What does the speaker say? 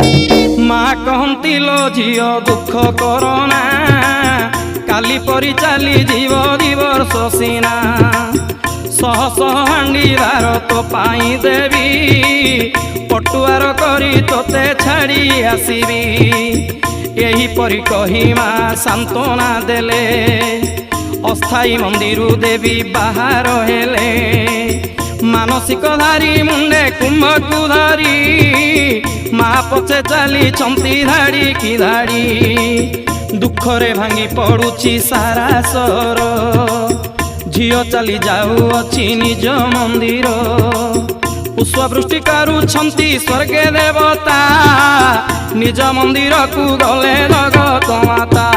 माँ कहती लो झियो दुख करना काली परी चली जीव दिवर्ष सीना शह शह हांडी भारत पाई देवी पटुआर करी तोते छाड़ी आसबी यही परी कही माँ सांत्वना देले अस्थायी मंदिर देवी बाहर हेले मानसिक धारी मुंडे कुंभ को धारी माँ पछे चली चंती धाड़ी की धाड़ी दुखरे भांगी पड़ुची सारा सर झियो चली जाऊ अच्छी निज मंदिर पुष्पवृष्टि करुछंती स्वर्गे देवता निज मंदिर को गले जगत माता।